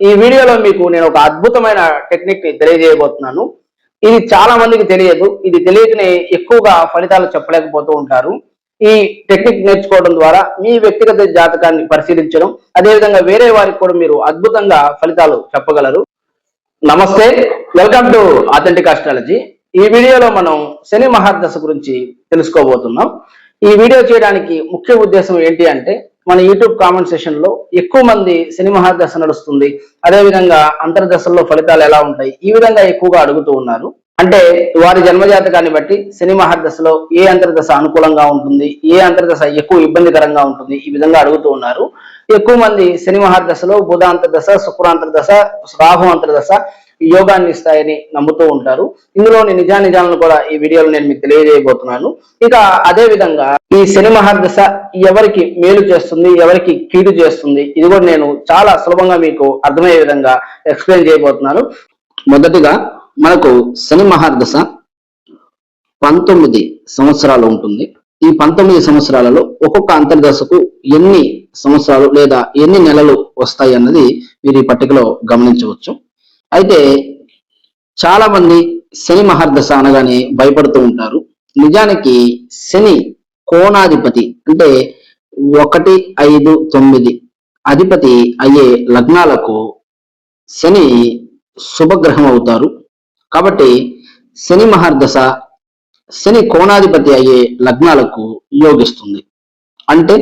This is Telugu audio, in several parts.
ఈ వీడియోలో మీకు నేను ఒక అద్భుతమైన టెక్నిక్ ని తెలియజేయబోతున్నాను. ఇది చాలా మందికి తెలియదు. ఇది తెలియకనే ఎక్కువగా ఫలితాలు చెప్పలేకపోతూ ఉంటారు. ఈ టెక్నిక్ నేర్చుకోవడం ద్వారా మీ వ్యక్తిగత జాతకాన్ని పరిశీలించడం, అదేవిధంగా వేరే వారికి కూడా మీరు అద్భుతంగా ఫలితాలు చెప్పగలరు. నమస్తే, వెల్కమ్ టు ఆథెంటిక్ ఆస్ట్రాలజీ. ఈ వీడియోలో మనం శని మహర్దశ గురించి తెలుసుకోబోతున్నాం. ఈ వీడియో చేయడానికి ముఖ్య ఉద్దేశం ఏంటి అంటే, మన యూట్యూబ్ కామెంట్ సెషన్ లో ఎక్కువ మంది శని మహర్దశ నడుస్తుంది, అదేవిధంగా అంతర్దశల్లో ఫలితాలు ఎలా ఉంటాయి, ఈ విధంగా ఎక్కువగా అడుగుతూ ఉన్నారు. అంటే వారి జన్మజాతకాన్ని బట్టి శని మహర్దశలో ఏ అంతర్దశ అనుకూలంగా ఉంటుంది, ఏ అంతర్దశ ఎక్కువ ఇబ్బందికరంగా ఉంటుంది, ఈ విధంగా అడుగుతూ ఉన్నారు. ఎక్కువ మంది శని మహర్దశలో బుధ అంతర్దశ, శుక్ర అంతర్దశ, రాహు అంతర్దశ యోగాన్ని ఇస్తాయని నమ్ముతూ ఉంటారు. ఇందులోని నిజానిజాలను కూడా ఈ వీడియోలో నేను మీకు తెలియజేయబోతున్నాను. ఇక అదే విధంగా ఈ శని మహర్దశ ఎవరికి మేలు చేస్తుంది, ఎవరికి కీడు చేస్తుంది, ఇది కూడా నేను చాలా సులభంగా మీకు అర్థమయ్యే విధంగా ఎక్స్ప్లెయిన్ చేయబోతున్నాను. మొదటిగా మనకు శని మహర్దశ 19 సంవత్సరాలు ఉంటుంది. ఈ 19 సంవత్సరాలలో ఒక్కొక్క అంతర్దశకు ఎన్ని సంవత్సరాలు లేదా ఎన్ని నెలలు వస్తాయి అన్నది మీరు ఈ పట్టికలో గమనించవచ్చు. అయితే చాలా మంది శని మహర్దశ అనగానే భయపడుతూ ఉంటారు. నిజానికి శని కోణాధిపతి, అంటే 1, 5, 9 అధిపతి అయ్యే లగ్నాలకు శని శుభగ్రహం అవుతారు. కాబట్టి శని మహర్దశ శని కోణాధిపతి అయ్యే లగ్నాలకు యోగిస్తుంది. అంటే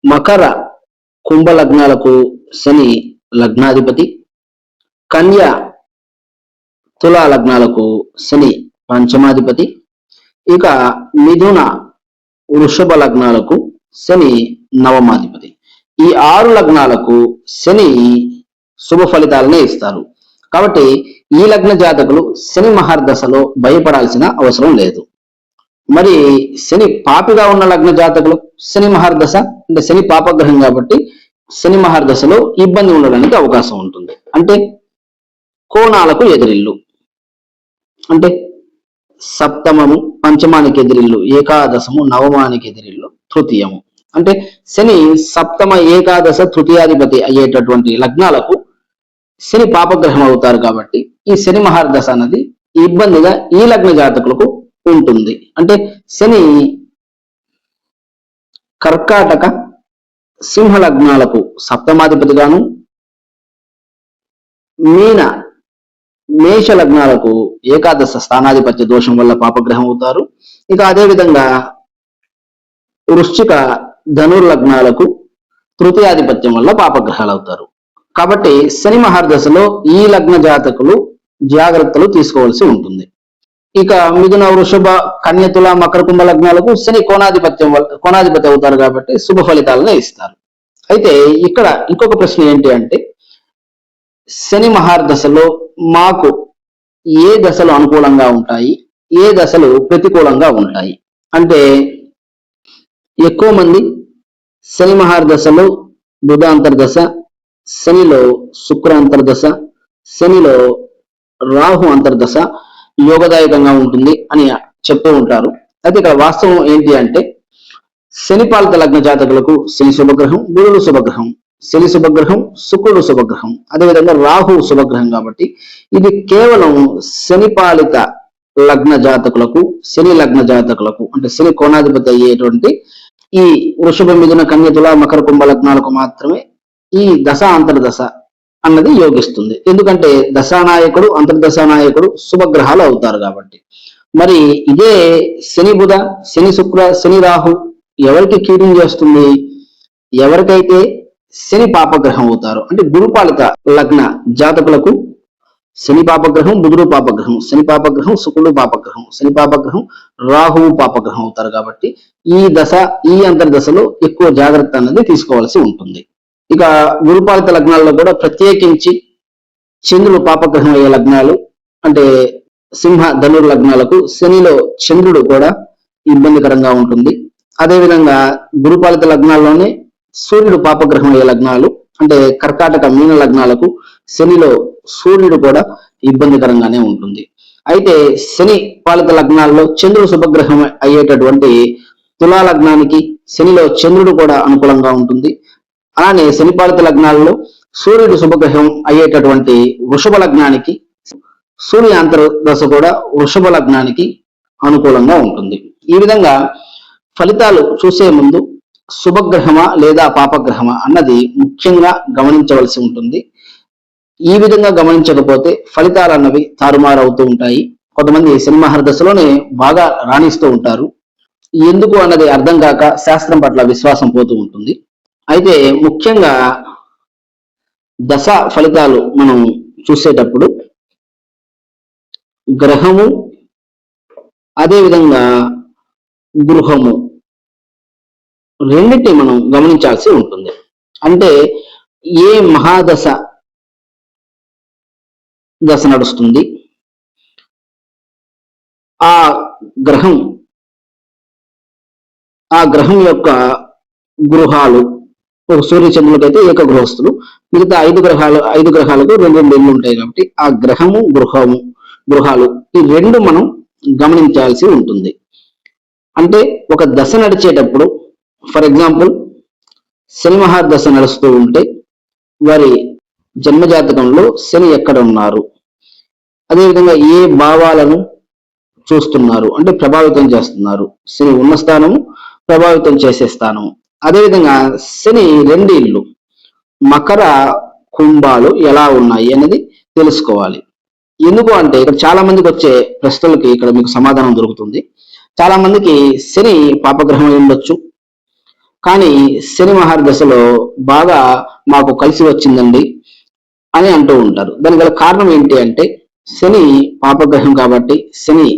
మకర కుంభ లగ్నాలకు శని లగ్నాధిపతి, కన్యా తులా లగ్నాలకు శని పంచమాధిపతి, ఇక మిథున వృషభ లగ్నాలకు శని నవమాధిపతి. ఈ 6 లగ్నాలకు శని శుభ ఫలితాలనే ఇస్తారు. కాబట్టి ఈ లగ్న జాతకులు శని మహర్దశలో భయపడాల్సిన అవసరం లేదు. మరి శని పాపిగా ఉన్న లగ్న జాతకులు శని మహర్దశ అంటే శని పాపగ్రహం కాబట్టి శని మహర్దశలో ఇబ్బంది ఉండడానికి అవకాశం ఉంటుంది. అంటే కోణాలకు ఎదిరిల్లు, అంటే సప్తమము పంచమానికి ఎదిరిల్లు, ఏకాదశము నవమానికి ఎదిరిల్లు, తృతీయము. అంటే శని సప్తమ, ఏకాదశ, తృతీయాధిపతి అయ్యేటటువంటి లగ్నాలకు శని పాపగ్రహం అవుతారు. కాబట్టి ఈ శని మహర్దశ అన్నది ఇబ్బందిగా ఈ లగ్న జాతకులకు ఉంటుంది. అంటే శని కర్కాటక సింహ లగ్నాలకు సప్తమాధిపతిగాను, మీన మేష లగ్నాలకు ఏకాదశ స్థానాధిపత్య దోషం వల్ల పాపగ్రహం అవుతారు. ఇక అదేవిధంగా వృశ్చిక ధనుర్ లగ్నాలకు తృతీయాధిపత్యం వల్ల పాపగ్రహాలు అవుతారు. కాబట్టి శని మహర్దశలో ఈ లగ్న జాతకులు జాగ్రత్తలు తీసుకోవాల్సి ఉంటుంది. ఇక మిథున వృషభ కన్యతుల మకర కుంభ లగ్నాలకు శని కోణాధిపతి అవుతారు కాబట్టి శుభ ఫలితాలను ఇస్తారు. అయితే ఇక్కడ ఇంకొక ప్రశ్న ఏంటి అంటే, శని మహర్దశలో మాకు ఏ దశలు అనుకూలంగా ఉంటాయి, ఏ దశలు ప్రతికూలంగా ఉంటాయి అంటే, ఎక్కువ మంది శని మహర్దశలో బుధ అంతర్దశ, శనిలో శుక్ర అంతర్దశ, శనిలో రాహు అంతర్దశ యోగదాయకంగా ఉంటుంది అని చెప్తూ ఉంటారు. అయితే ఇక్కడ వాస్తవం ఏంటి అంటే, శని పాలిత లగ్న జాతకులకు శని శుభగ్రహం, బుధుడు శుభగ్రహం, శని శుభగ్రహం, శుక్రుడు శుభగ్రహం, అదేవిధంగా రాహు శుభగ్రహం. కాబట్టి ఇది కేవలం శని పాలిత లగ్న జాతకులకు, శని లగ్న జాతకులకు అంటే శని కోణాధిపతి అయ్యేటువంటి ఈ వృషభ, మిథున, కన్య, తుల, మకర కుంభ లగ్నాలకు మాత్రమే ఈ దశ అంతర్దశ అన్నది యోగిస్తుంది. ఎందుకంటే దశానాయకుడు, అంతర్దశానాయకుడు శుభగ్రహాలు అవుతారు కాబట్టి. మరి ఇదే శని బుధ, శని శుక్ర, శని రాహు ఎవరికి కీడు చేస్తుంది? ఎవరికైతే శని పాపగ్రహం అవుతారు, అంటే గురుపాలిత లగ్న జాతకులకు శని పాపగ్రహం, బుధుడు పాపగ్రహం, శని పాపగ్రహం, శుక్రుడు పాపగ్రహం, శని పాపగ్రహం, రాహువు పాపగ్రహం అవుతారు. కాబట్టి ఈ దశ, ఈ అంతర్దశలో ఎక్కువ జాగ్రత్త అనేది తీసుకోవాల్సి ఉంటుంది. ఇక గురుపాలిత లగ్నాల్లో కూడా ప్రత్యేకించి చంద్రుడు పాపగ్రహం అయ్యే లగ్నాలు, అంటే సింహ ధనుర్ లగ్నాలకు శనిలో చంద్రుడు కూడా ఇబ్బందికరంగా ఉంటుంది. అదేవిధంగా గురుపాలిత లగ్నాల్లోనే సూర్యుడు పాపగ్రహం అయ్యే లగ్నాలు, అంటే కర్కాటక మీన లగ్నాలకు శనిలో సూర్యుడు కూడా ఇబ్బందికరంగానే ఉంటుంది. అయితే శని పాలిత లగ్నాల్లో చంద్రుడు శుభగ్రహం అయ్యేటటువంటి తులా లగ్నానికి శనిలో చంద్రుడు కూడా అనుకూలంగా ఉంటుంది. అలానే శని పాలిత లగ్నాల్లో సూర్యుడు శుభగ్రహం అయ్యేటటువంటి వృషభ లగ్నానికి సూర్య అంతర్దశ కూడా వృషభ లగ్నానికి అనుకూలంగా ఉంటుంది. ఈ విధంగా ఫలితాలు చూసే ముందు శుభగ్రహమా లేదా పాపగ్రహమా అన్నది ముఖ్యంగా గమనించవలసి ఉంటుంది. ఈ విధంగా గమనించకపోతే ఫలితాలు అన్నవి తారుమారు అవుతూ ఉంటాయి. కొంతమంది శని మహర్దశలోనే బాగా రాణిస్తూ ఉంటారు. ఎందుకు అన్నది అర్థం కాక శాస్త్రం పట్ల విశ్వాసం పోతూ ఉంటుంది. అయితే ముఖ్యంగా దశ ఫలితాలు మనం చూసేటప్పుడు గ్రహము అదేవిధంగా గృహము రెండింటిని మనం గమనించాల్సి ఉంటుంది. అంటే ఏ మహాదశ నడుస్తుంది, ఆ గ్రహం యొక్క గృహాలు, ఒక సూర్య చంద్రులకైతే ఏక గృహస్థులు, మిగతా ఐదు గ్రహాలకు రెండు ఇళ్ళు ఉంటాయి. కాబట్టి ఆ గ్రహము గృహాలు ఈ రెండు మనం గమనించాల్సి ఉంటుంది. అంటే ఒక దశ నడిచేటప్పుడు, ఫర్ ఎగ్జాంపుల్ శని మహాదశ నడుస్తూ ఉంటే వారి జన్మజాతకంలో శని ఎక్కడ ఉన్నారు, అదేవిధంగా ఏ భావాలను చూస్తున్నారు అంటే ప్రభావితం చేస్తున్నారు, శని ఉన్న స్థానము ప్రభావితం చేసే స్థానము, అదేవిధంగా శని రెండు ఇళ్ళు మకర కుంభాలు ఎలా ఉన్నాయి అనేది తెలుసుకోవాలి. ఎందుకు అంటే ఇక్కడ చాలా మందికి వచ్చే ప్రశ్నలకి ఇక్కడ మీకు సమాధానం దొరుకుతుంది. చాలా మందికి శని పాపగ్రహం అయి ఉండొచ్చు, కానీ శని మహర్దశలో బాగా మాకు కలిసి వచ్చిందండి అని అంటూ ఉంటారు. దానికి గల కారణం ఏంటి అంటే శని పాపగ్రహం కాబట్టి శని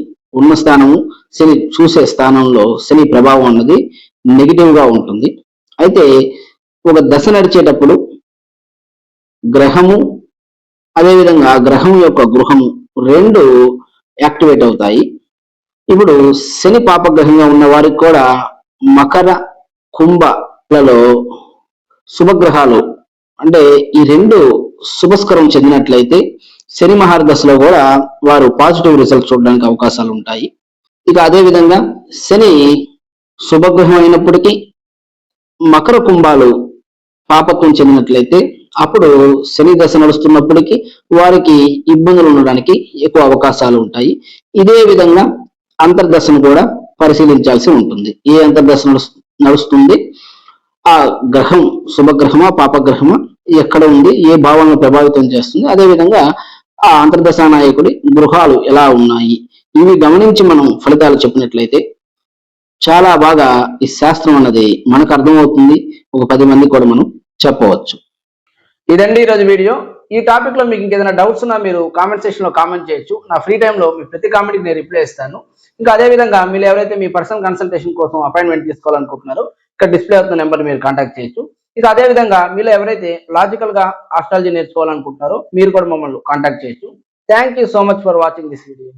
ఉన్న స్థానము, శని చూసే స్థానంలో శని ప్రభావం అన్నది నెగిటివ్ గా ఉంటుంది. అయితే ఒక దశ నడిచేటప్పుడు గ్రహము అదేవిధంగా గ్రహం యొక్క గృహము రెండు యాక్టివేట్ అవుతాయి. ఇప్పుడు శని పాపగ్రహంగా ఉన్న వారికి కూడా మకర కుంభలలో శుభగ్రహాలు అంటే ఈ రెండు శుభస్కరం చెందినట్లయితే శని మహర్దశలో కూడా వారు పాజిటివ్ రిజల్ట్ చూడడానికి అవకాశాలు ఉంటాయి. ఇక అదే విధంగా శని శుభగ్రహం అయినప్పటికీ మకర కుంభాలు పాపత్వం చెందినట్లయితే అప్పుడు శని దశ నడుస్తున్నప్పటికీ వారికి ఇబ్బందులు ఉండడానికి ఎక్కువ అవకాశాలు ఉంటాయి. ఇదే విధంగా అంతర్దశను కూడా పరిశీలించాల్సి ఉంటుంది. ఏ అంతర్దశ నడుస్తుంది, ఆ గ్రహం శుభగ్రహమా పాపగ్రహమా, ఎక్కడ ఉంది, ఏ భావాలను ప్రభావితం చేస్తుంది, అదేవిధంగా ఆ అంతర్దశా నాయకుడి గృహాలు ఎలా ఉన్నాయి, ఇవి గమనించి మనం ఫలితాలు చెప్పినట్లయితే చాలా బాగా ఈ శాస్త్రం అన్నది మనకు అర్థమవుతుంది. ఒక 10 మంది కూడా మనం చెప్పవచ్చు. ఇదండి ఈరోజు వీడియో. ఈ టాపిక్ లో మీకు ఇంకేదైనా డౌట్స్ ఉన్నా మీరు కామెంట్ సెక్షన్ లో కామెంట్ చేయొచ్చు. నా ఫ్రీ టైంలో మీ ప్రతి కామెంట్కి నేను రిప్లై ఇస్తాను. ఇంకా అదే విధంగా మీరు ఎవరైతే మీ పర్సనల్ కన్సల్టేషన్ కోసం అపాయింట్మెంట్ తీసుకోవాలనుకుంటున్నారో ఇక్కడ డిస్ప్లే అవుతున్న నెంబర్ మీరు కాంటాక్ట్ చేయొచ్చు. ఇక అదే విధంగా మీలో ఎవరైతే లాజికల్ గా ఆస్ట్రాలజీ నేర్చుకోవాలనుకుంటున్నారో మీరు కూడా మమ్మల్ని కాంటాక్ట్ చేయొచ్చు. Thank you so much for watching this video.